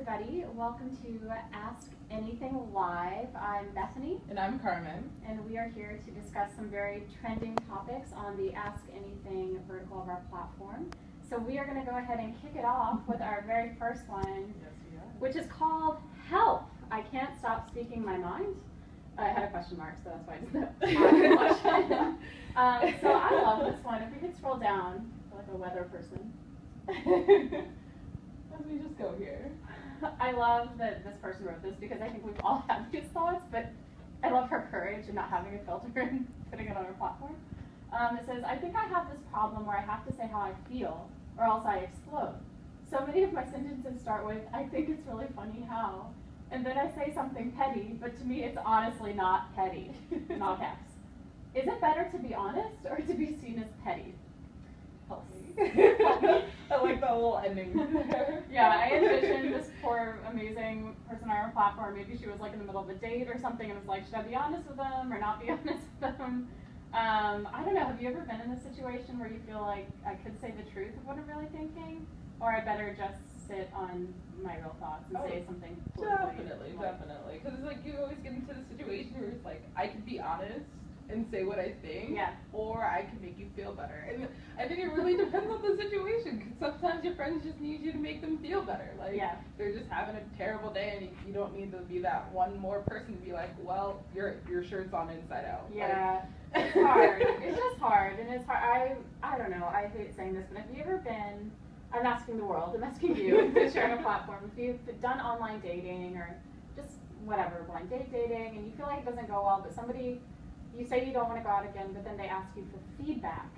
everybody. Welcome to Ask Anything Live. I'm Bethany. And I'm Carmen. And we are here to discuss some very trending topics on the Ask Anything vertical of our platform. So we are going to go ahead and kick it off with our very first one, Yes, we are. which is called Help. I Can't Stop Speaking My Mind. I had a question mark, so that's why I just asked the question. So I love this one. If we could scroll down, like a weather person. Let me just go here. I love that this person wrote this because I think we've all had these thoughts, but I love her courage and not having a filter and putting it on her platform. It says, I think I have this problem where I have to say how I feel or else I explode. So many of my sentences start with, I think it's really funny how. And then I say something petty, but to me it's honestly not petty, in all caps. Is it better to be honest or to be seen as petty? Help me. I like that little ending there. Yeah, I envisioned this poor, amazing person on our platform. Maybe she was like in the middle of a date or something and was like, should I be honest with them or not be honest with them? I don't know, have you ever been in a situation where you feel like I could say the truth of what I'm really thinking? Or I better just sit on my real thoughts and say something Definitely. Because like you always get into the situation where it's like, I could be honest and say what I think, or I can make you feel better. And I think it really depends on the situation, because sometimes your friends just need you to make them feel better. Like, they're just having a terrible day, and you don't need to be that one more person to be like, well, your shirt's on inside out. Yeah, it's hard. It's just hard, and it's hard. I don't know, I hate saying this, but have you ever been, I'm asking the world, I'm asking you, to share a platform, if you've done online dating, or just whatever, blind date dating, and you feel like it doesn't go well, but somebody, you say you don't want to go out again, but then they ask you for feedback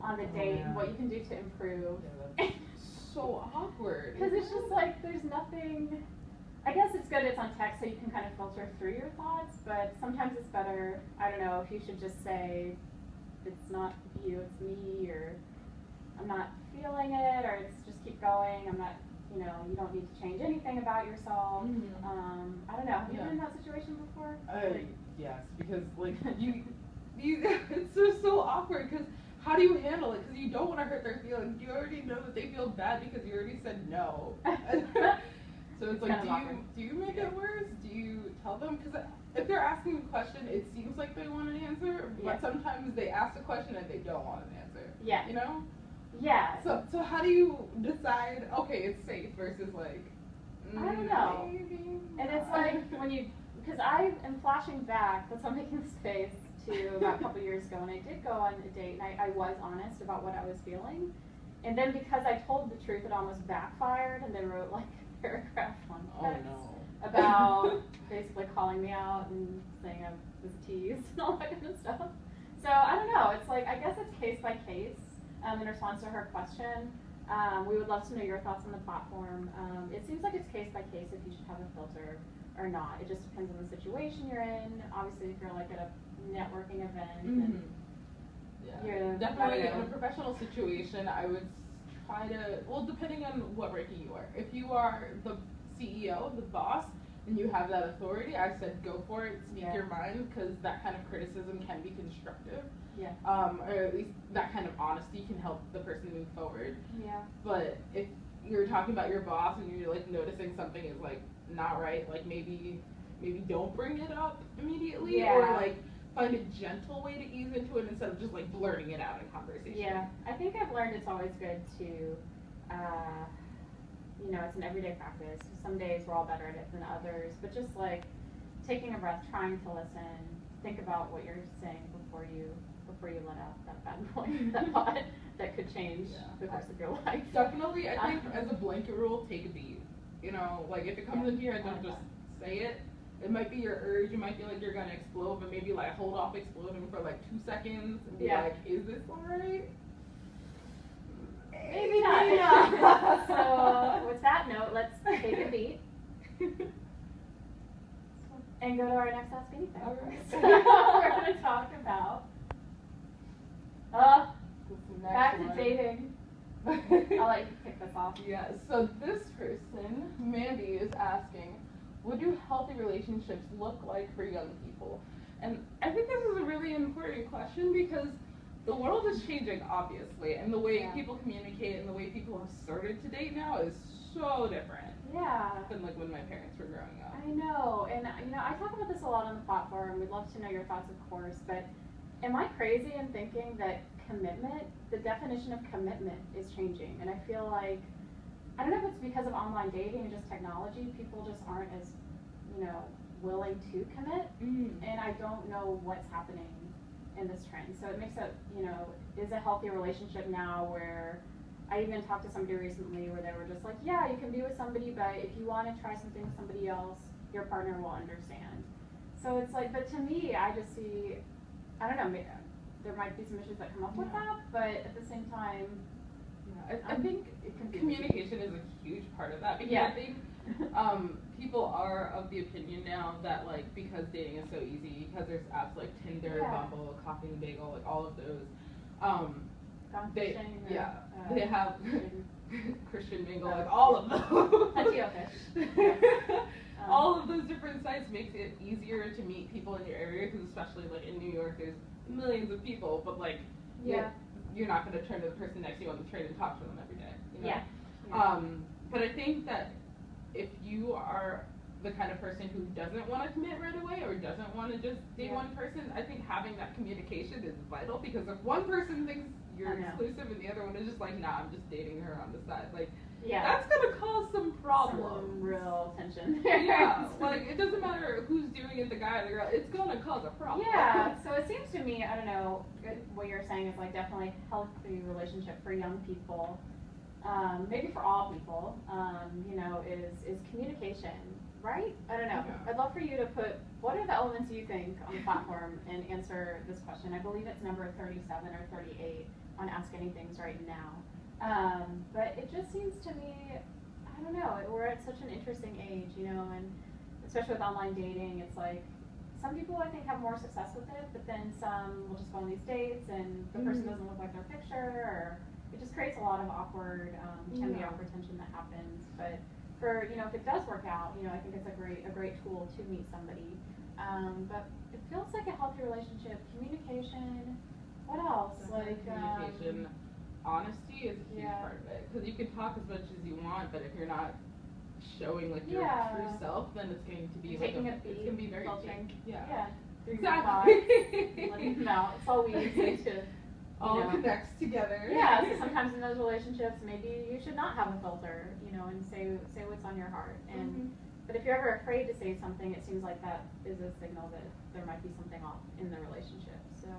on the date and what you can do to improve. Yeah, that's so awkward. Because it's just like, there's nothing, I guess it's good it's on text so you can kind of filter through your thoughts, but sometimes it's better, I don't know, if you should just say, it's not you, it's me, or I'm not feeling it, or it's just keep going, I'm not, you know, you don't need to change anything about yourself. I don't know, have you been in that situation before? Yes, because like you it's just so awkward, because how do you handle it? Because you don't want to hurt their feelings. You already know that they feel bad because you already said no. So it's like, do you make it worse? Do you tell them? Because if they're asking a question, it seems like they want an answer, but sometimes they ask a question and they don't want an answer. Yeah. You know? Yeah. So how do you decide, okay, it's safe versus like, I don't know. Maybe and it's like when you, because I am flashing back, that's why I'm making this face, to about a couple years ago, and I did go on a date, and I was honest about what I was feeling. And then because I told the truth, it almost backfired, and they wrote like a paragraph on text about basically calling me out and saying I was a tease and all that kind of stuff. So I don't know, it's like, I guess it's case by case. In response to her question, we would love to know your thoughts on the platform. It seems like it's case by case if you should have a filter or not. It just depends on the situation you're in. Obviously, if you're like at a networking event, then you're definitely in a professional situation. I would try to, well, depending on what ranking you are. If you are the CEO, the boss, and you have that authority, I said go for it, speak your mind, because that kind of criticism can be constructive. Or at least that kind of honesty can help the person move forward. But if you're talking about your boss and you're like noticing something is like not right, like maybe don't bring it up immediately, or like find a gentle way to ease into it instead of just like blurting it out in conversation. Yeah, I think I've learned it's always good to, you know, it's an everyday practice. Some days we're all better at it than others, but just like taking a breath, trying to listen, think about what you're saying before you let out that bad voice, that thought that could change the course of your life. Definitely, I think as a blanket rule, take a beat. You know, like if it comes into your head, don't just say it. It might be your urge, you might feel like you're gonna explode, but maybe like hold off exploding for like 2 seconds and be like, is this alright? Maybe not. So with that note, let's take a beat. And go to our next Ask Anything. So we're going to talk about back to dating. I'll let you kick this off. Yeah, so this person, Mandy, is asking, what do healthy relationships look like for young people? And I think this is a really important question because the world is changing, obviously, and the way people communicate and the way people have started to date now is so different. than like when my parents were growing up. I know, and I talk about this a lot on the platform. We'd love to know your thoughts, of course, but am I crazy in thinking that commitment, the definition of commitment is changing? And I feel like, I don't know if it's because of online dating and just technology, people just aren't as, willing to commit, and I don't know what's happening in this trend. So it makes it, is a healthy relationship now where I even talked to somebody recently where they were just like, yeah, you can be with somebody, but if you want to try something with somebody else, your partner will understand. So it's like, but to me, I just see, I don't know, there might be some issues that come up with that, but at the same time, I think communication is a huge part of that, because I think people are of the opinion now that like because dating is so easy, because there's apps like Tinder, Bumble, Coffee and Bagel, like all of those, they have Christian Mingle, like all of those. All of those different sites makes it easier to meet people in your area, because especially like in New York, there's millions of people, but like you're not going to turn to the person next to you on the train and talk to them every day. But I think that if you are the kind of person who doesn't want to commit right away or doesn't want to just date one person, I think having that communication is vital, because if one person thinks you're exclusive and the other one is just like, nah, I'm just dating her on the side, like that's going to cause some problems. Some real tension. Like it doesn't matter who's doing it, the guy or the girl, it's going to cause a problem. So it seems to me, I don't know, what you're saying is like definitely a healthy relationship for young people. Maybe for all people, is communication, right? I don't know. I'd love for you to put, what are the elements you think on the platform, and answer this question. I believe it's number 37 or 38 on Ask Anythings right now. But it just seems to me, I don't know, we're at such an interesting age, and especially with online dating, it's like, some people I think have more success with it, but then some will just go on these dates and the person doesn't look like their picture, or it just creates a lot of awkward, can be awkward tension that happens. But for, if it does work out, I think it's a great tool to meet somebody. But it feels like a healthy relationship, communication, what else? Like communication, honesty is a huge part of it, because you can talk as much as you want, but if you're not showing like your true self, then it's going to be taking it's going to be very fake. Exactly. Letting them out. It's always easy to all connects together. So sometimes in those relationships, maybe you should not have a filter, and say what's on your heart. And but if you're ever afraid to say something, it seems like that is a signal that there might be something off in the relationship. So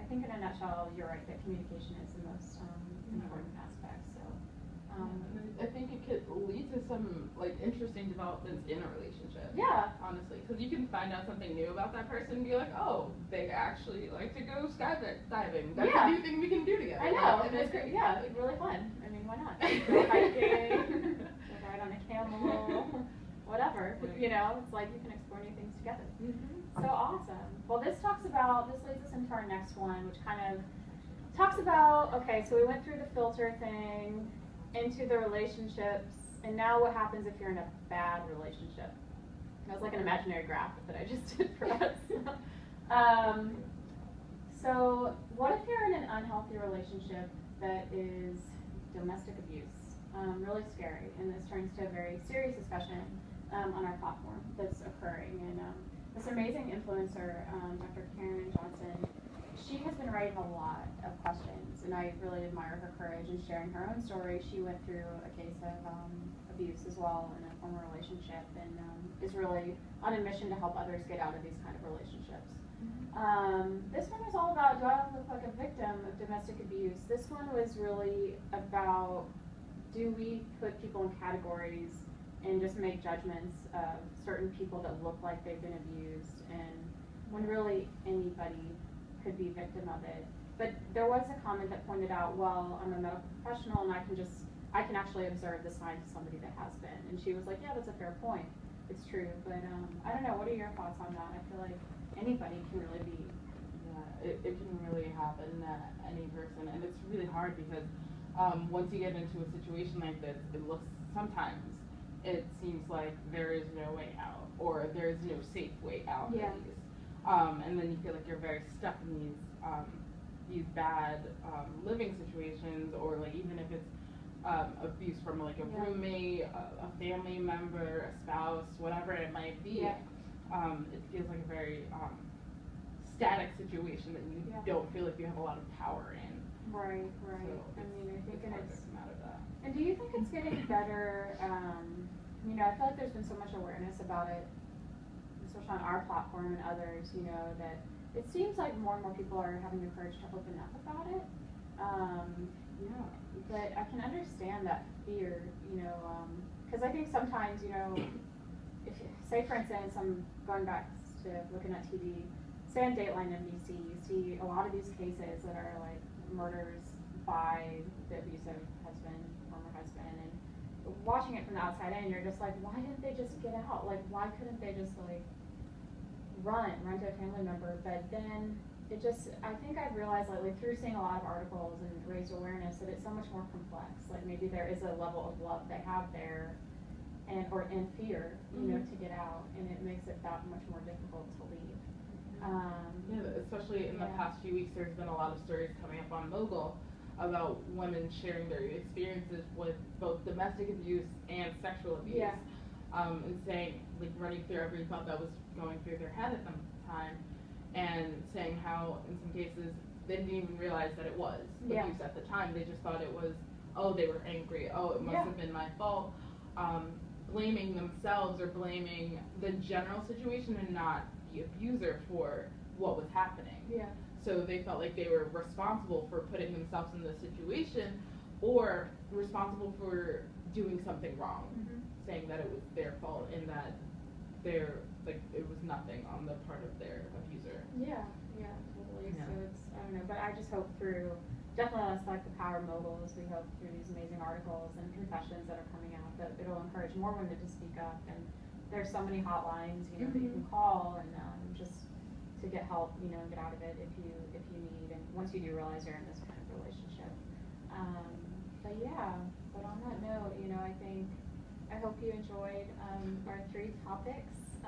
I think in a nutshell, you're right that communication is the most important aspect. So I think it could lead to some like interesting developments in a relationship. Honestly, because you can find out something new about that person and be like, oh, they actually like to go skydiving. That's a new thing we can do together. I know, and it's great. It's really fun. I mean, why not? Go hiking, ride on a camel, whatever. It's like you can explore new things together. So awesome. Well, this leads us into our next one, which kind of talks about, okay, so we went through the filter thing, into the relationships, and now what happens if you're in a bad relationship? That was like an imaginary graph that I just did for us. So what if you're in an unhealthy relationship that is domestic abuse? Really scary, and this turns to a very serious discussion on our platform that's occurring. And this amazing influencer, Dr. Karen Johnson, she has been writing a lot of questions, and I really admire her courage in sharing her own story. She went through a case of abuse as well in a former relationship, and is really on a mission to help others get out of these kind of relationships. This one was all about, do I look like a victim of domestic abuse? This one was really about, do we put people in categories and just make judgments of certain people that look like they've been abused, and when really anybody could be a victim of it. But there was a comment that pointed out, well, I'm a medical professional and I can actually observe the signs of somebody that has been. And she was like, yeah, that's a fair point. It's true. But I don't know, what are your thoughts on that? I feel like anybody can really be. It can really happen to any person, and it's really hard because once you get into a situation like this, sometimes it seems like there is no way out, or there is no safe way out. And then you feel like you're very stuck in these bad living situations, or like even if it's abuse from like a roommate, a family member, a spouse, whatever it might be. It feels like a very static situation that you don't feel like you have a lot of power in. Right, right. So I mean, I think it's come out of that. And do you think it's getting better? You know, I feel like there's been so much awareness about it, especially on our platform and others, you know, that it seems like more and more people are having the courage to open up about it. But I can understand that fear, you know, because I think sometimes, you know, if, say for instance, I'm going back to looking at TV, say on Dateline NBC, you see a lot of these cases that are like murders by the abusive husband, former husband, and watching it from the outside in, you're just like, why didn't they just get out? Like, why couldn't they just like run to a family member? But then it just, I think I've realized lately through seeing a lot of articles and raised awareness that it's so much more complex. Like maybe there is a level of love they have there, and fear, you know, to get out, and it makes it that much more difficult to leave. Especially in the past few weeks, there's been a lot of stories coming up on Mogul about women sharing their experiences with both domestic abuse and sexual abuse, and saying, like, running through every thought that was going through their head at the time, and saying how in some cases they didn't even realize that it was abuse at the time. They just thought it was, oh, they were angry, oh, it must have been my fault, blaming themselves or blaming the general situation and not the abuser for what was happening. So they felt like they were responsible for putting themselves in the situation, or responsible for doing something wrong, saying that it was their fault and that it was nothing on the part of their abuser. Totally. So it's, I don't know, but I just hope through, definitely us like the Power Moguls, we hope through these amazing articles and confessions that are coming out that it'll encourage more women to speak up. And there's so many hotlines, you know, that you can call and just to get help, you know, and get out of it if you need, and once you do realize you're in this kind of relationship. But on that note, you know, I hope you enjoyed our 3 topics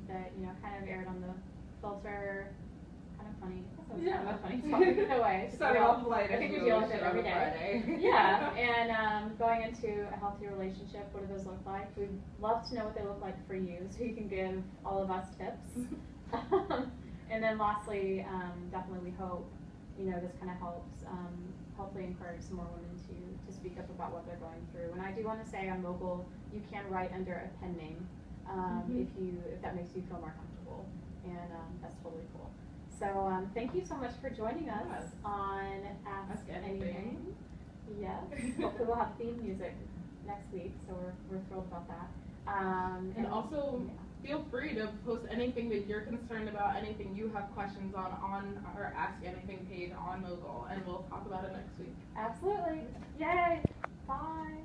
that, you know, kind of aired on the filter. Kind of funny. Kind of a funny topic in a way. Started off light. I think we deal with it every day. And going into a healthy relationship, what do those look like? We'd love to know what they look like for you, so you can give all of us tips. And then lastly, definitely we hope, you know, this kind of helps hopefully encourage some more women to speak up about what they're going through. And I do want to say on Mogul, you can write under a pen name if that makes you feel more comfortable, and that's totally cool. So thank you so much for joining us on Ask Anything. Yes, hopefully we'll have theme music next week, so we're thrilled about that. And also, feel free to post anything that you're concerned about, anything you have questions on our Ask Anything page on Mogul, and we'll talk about it next week. Absolutely. Yay. Bye.